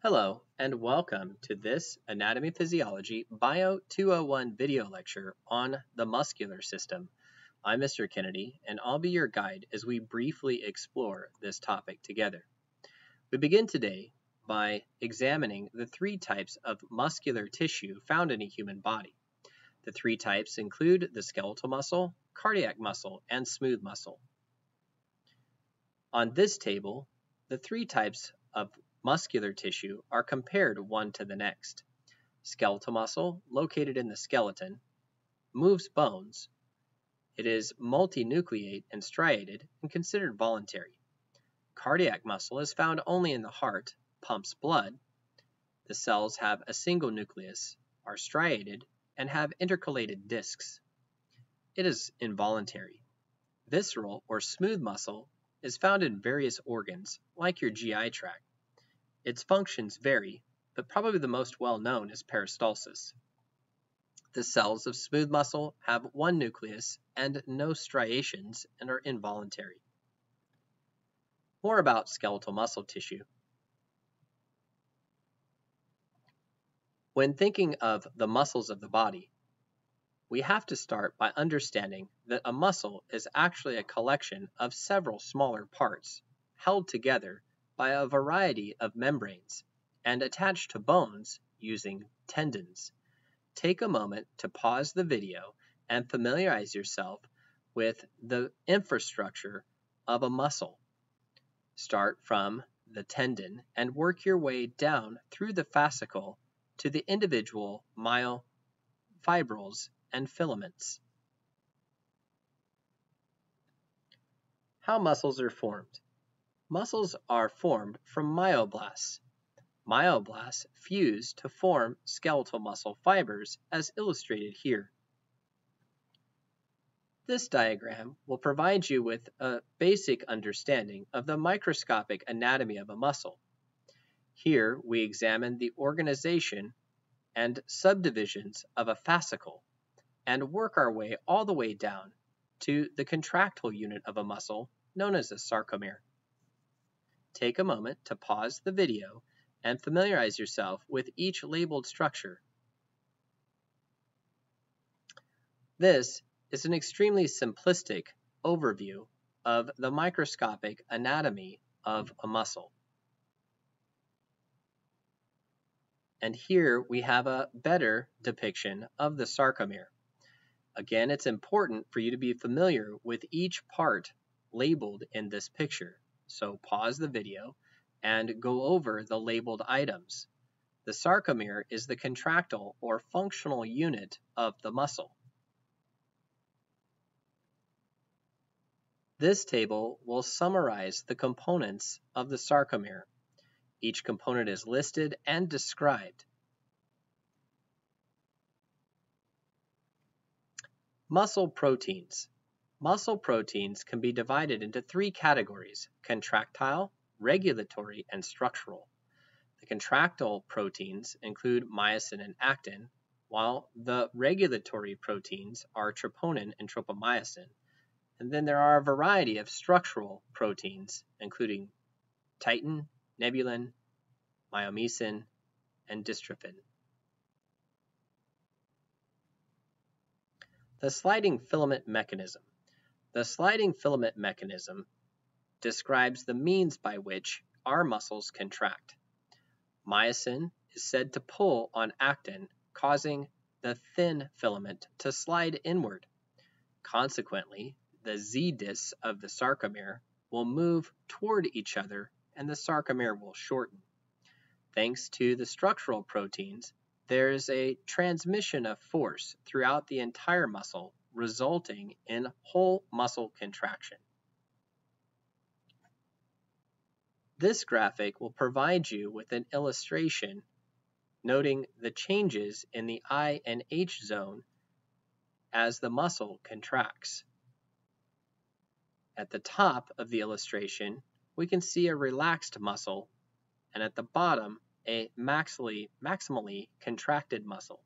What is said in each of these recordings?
Hello, and welcome to this Anatomy Physiology Bio 201 video lecture on the muscular system. I'm Mr. Kennedy, and I'll be your guide as we briefly explore this topic together. We begin today by examining the three types of muscular tissue found in a human body. The three types include the skeletal muscle, cardiac muscle, and smooth muscle. On this table, the three types of muscular tissue are compared one to the next. Skeletal muscle, located in the skeleton, moves bones. It is multinucleate and striated and considered voluntary. Cardiac muscle is found only in the heart, pumps blood. The cells have a single nucleus, are striated, and have intercalated discs. It is involuntary. Visceral or smooth muscle is found in various organs, like your GI tract. Its functions vary, but probably the most well-known is peristalsis. The cells of smooth muscle have one nucleus and no striations and are involuntary. More about skeletal muscle tissue. When thinking of the muscles of the body, we have to start by understanding that a muscle is actually a collection of several smaller parts held together by a variety of membranes and attached to bones using tendons. Take a moment to pause the video and familiarize yourself with the infrastructure of a muscle. Start from the tendon and work your way down through the fascicle to the individual myofibrils and filaments. How muscles are formed. Muscles are formed from myoblasts. Myoblasts fuse to form skeletal muscle fibers as illustrated here. This diagram will provide you with a basic understanding of the microscopic anatomy of a muscle. Here we examine the organization and subdivisions of a fascicle and work our way all the way down to the contractile unit of a muscle known as a sarcomere. Take a moment to pause the video and familiarize yourself with each labeled structure. This is an extremely simplistic overview of the microscopic anatomy of a muscle. And here we have a better depiction of the sarcomere. Again, it's important for you to be familiar with each part labeled in this picture. So pause the video and go over the labeled items. The sarcomere is the contractile or functional unit of the muscle. This table will summarize the components of the sarcomere. Each component is listed and described. Muscle proteins. Muscle proteins can be divided into three categories: contractile, regulatory, and structural. The contractile proteins include myosin and actin, while the regulatory proteins are troponin and tropomyosin. And then there are a variety of structural proteins, including titin, nebulin, myomycin, and dystrophin. The sliding filament mechanism. The sliding filament mechanism describes the means by which our muscles contract. Myosin is said to pull on actin, causing the thin filament to slide inward. Consequently, the Z-discs of the sarcomere will move toward each other and the sarcomere will shorten. Thanks to the structural proteins, there is a transmission of force throughout the entire muscle, resulting in whole muscle contraction. This graphic will provide you with an illustration noting the changes in the I and H zone as the muscle contracts. At the top of the illustration, we can see a relaxed muscle, and at the bottom, a maximally contracted muscle.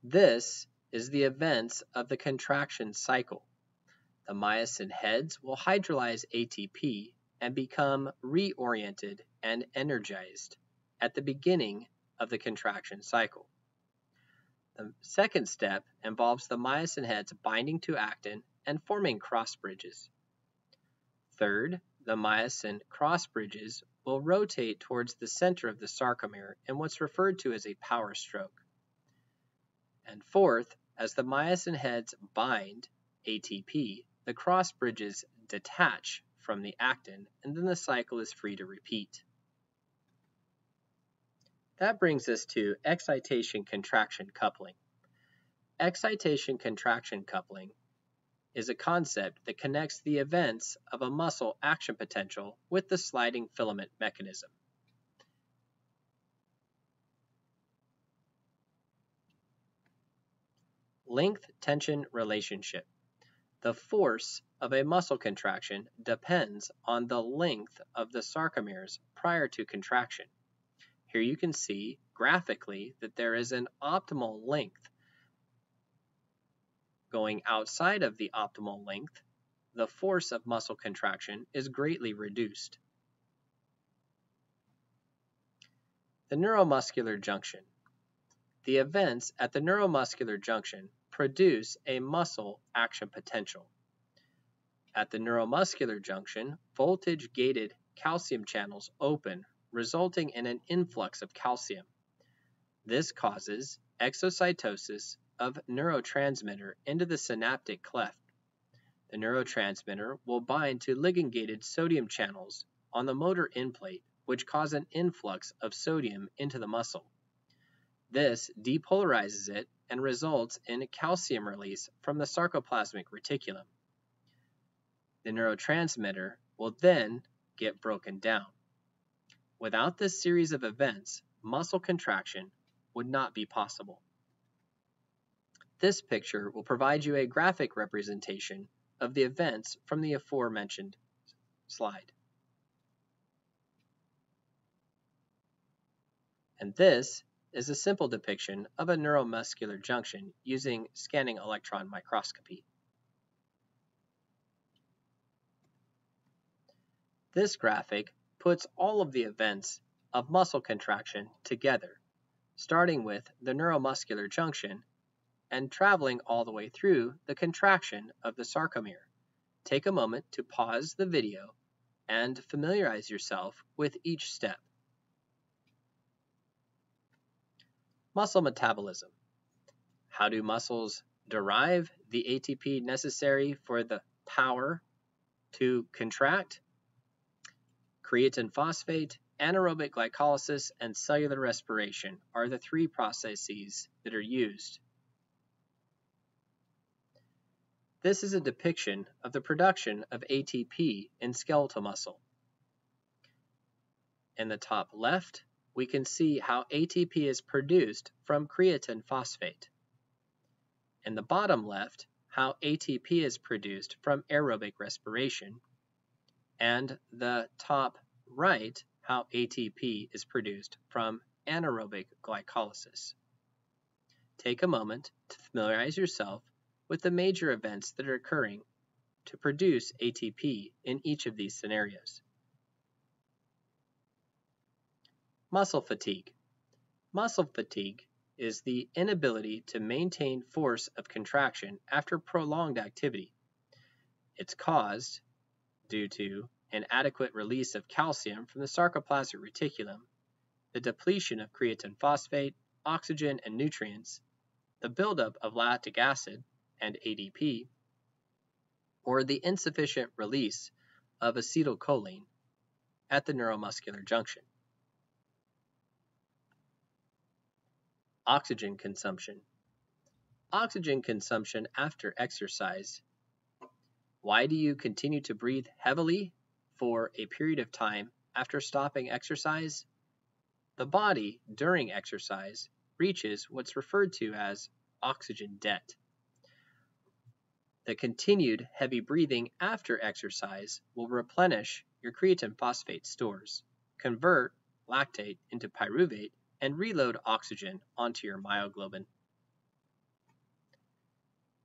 This is the events of the contraction cycle. The myosin heads will hydrolyze ATP and become reoriented and energized at the beginning of the contraction cycle. The second step involves the myosin heads binding to actin and forming cross bridges. Third, the myosin cross bridges will rotate towards the center of the sarcomere in what's referred to as a power stroke. And fourth, as the myosin heads bind ATP, the cross bridges detach from the actin, and then the cycle is free to repeat. That brings us to excitation-contraction coupling. Excitation-contraction coupling is a concept that connects the events of a muscle action potential with the sliding filament mechanism. Length-tension relationship. The force of a muscle contraction depends on the length of the sarcomeres prior to contraction. Here you can see graphically that there is an optimal length. Going outside of the optimal length, the force of muscle contraction is greatly reduced. The neuromuscular junction. The events at the neuromuscular junction produce a muscle action potential. At the neuromuscular junction, voltage-gated calcium channels open, resulting in an influx of calcium. This causes exocytosis of neurotransmitter into the synaptic cleft. The neurotransmitter will bind to ligand-gated sodium channels on the motor end plate, which cause an influx of sodium into the muscle. This depolarizes it and results in calcium release from the sarcoplasmic reticulum. The neurotransmitter will then get broken down. Without this series of events, muscle contraction would not be possible. This picture will provide you a graphic representation of the events from the aforementioned slide. And this is a simple depiction of a neuromuscular junction using scanning electron microscopy. This graphic puts all of the events of muscle contraction together, starting with the neuromuscular junction and traveling all the way through the contraction of the sarcomere. Take a moment to pause the video and familiarize yourself with each step. Muscle metabolism. How do muscles derive the ATP necessary for the power to contract? Creatine phosphate, anaerobic glycolysis, and cellular respiration are the three processes that are used. This is a depiction of the production of ATP in skeletal muscle. In the top left, we can see how ATP is produced from creatine phosphate. In the bottom left, how ATP is produced from aerobic respiration. And the top right, how ATP is produced from anaerobic glycolysis. Take a moment to familiarize yourself with the major events that are occurring to produce ATP in each of these scenarios. Muscle fatigue. Muscle fatigue is the inability to maintain force of contraction after prolonged activity. It's caused due to inadequate release of calcium from the sarcoplasmic reticulum, the depletion of creatine phosphate, oxygen, and nutrients, the buildup of lactic acid and ADP, or the insufficient release of acetylcholine at the neuromuscular junction. Oxygen consumption. Oxygen consumption after exercise. Why do you continue to breathe heavily for a period of time after stopping exercise? The body, during exercise, reaches what's referred to as oxygen debt. The continued heavy breathing after exercise will replenish your creatine phosphate stores, convert lactate into pyruvate, and reload oxygen onto your myoglobin.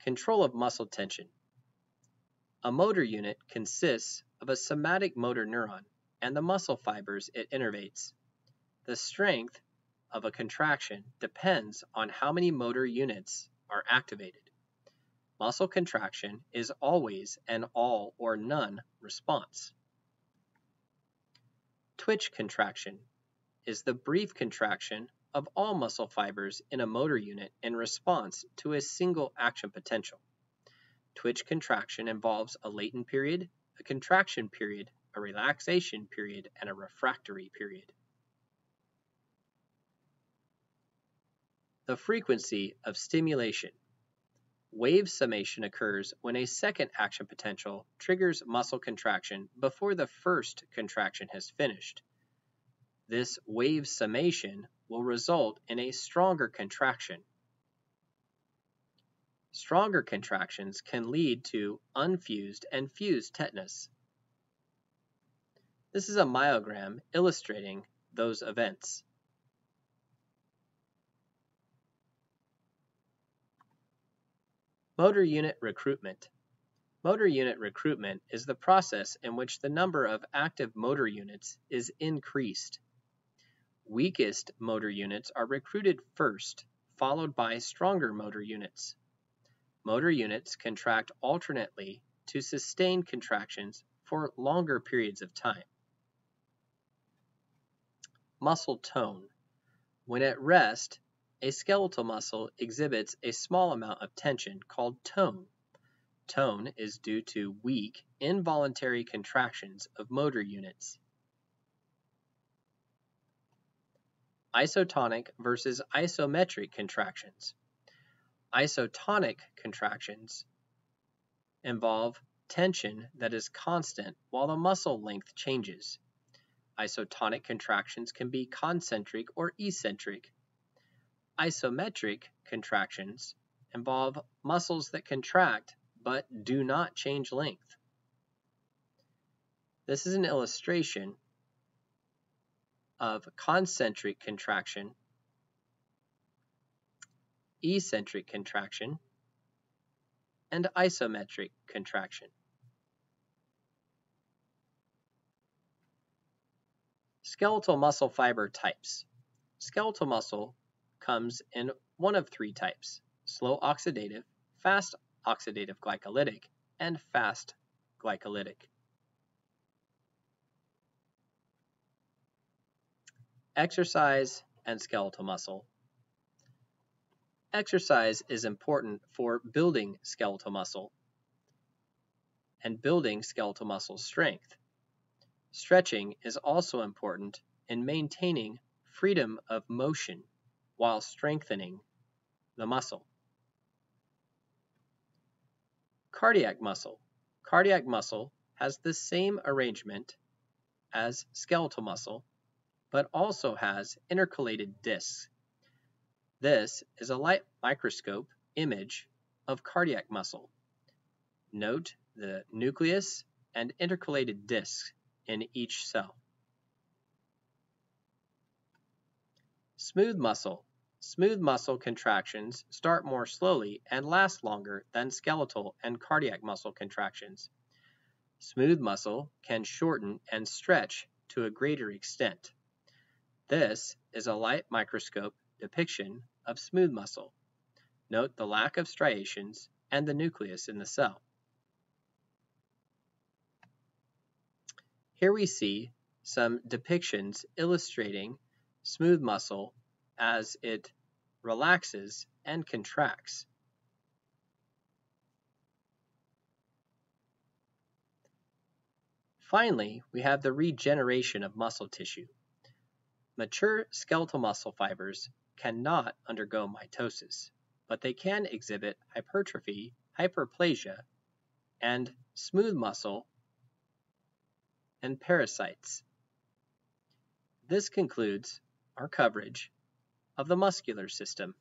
Control of muscle tension. A motor unit consists of a somatic motor neuron and the muscle fibers it innervates. The strength of a contraction depends on how many motor units are activated. Muscle contraction is always an all or none response. Twitch contraction is the brief contraction of all muscle fibers in a motor unit in response to a single action potential. Twitch contraction involves a latent period, a contraction period, a relaxation period, and a refractory period. The frequency of stimulation. Wave summation occurs when a second action potential triggers muscle contraction before the first contraction has finished. This wave summation will result in a stronger contraction. Stronger contractions can lead to unfused and fused tetanus. This is a myogram illustrating those events. Motor unit recruitment. Motor unit recruitment is the process in which the number of active motor units is increased. Weakest motor units are recruited first, followed by stronger motor units. Motor units contract alternately to sustain contractions for longer periods of time. Muscle tone. When at rest, a skeletal muscle exhibits a small amount of tension called tone. Tone is due to weak, involuntary contractions of motor units. Isotonic versus isometric contractions. Isotonic contractions involve tension that is constant while the muscle length changes. Isotonic contractions can be concentric or eccentric. Isometric contractions involve muscles that contract but do not change length. This is an illustration of concentric contraction, eccentric contraction, and isometric contraction. Skeletal muscle fiber types. Skeletal muscle comes in one of three types: slow oxidative, fast oxidative glycolytic, and fast glycolytic. Exercise and skeletal muscle. Exercise is important for building skeletal muscle and building skeletal muscle strength. Stretching is also important in maintaining freedom of motion while strengthening the muscle. Cardiac muscle. Cardiac muscle has the same arrangement as skeletal muscle, but also has intercalated discs. This is a light microscope image of cardiac muscle. Note the nucleus and intercalated discs in each cell. Smooth muscle. Smooth muscle contractions start more slowly and last longer than skeletal and cardiac muscle contractions. Smooth muscle can shorten and stretch to a greater extent. This is a light microscope depiction of smooth muscle. Note the lack of striations and the nucleus in the cell. Here we see some depictions illustrating smooth muscle as it relaxes and contracts. Finally, we have the regeneration of muscle tissue. Mature skeletal muscle fibers cannot undergo mitosis, but they can exhibit hypertrophy, hyperplasia, and smooth muscle and parasites. This concludes our coverage of the muscular system.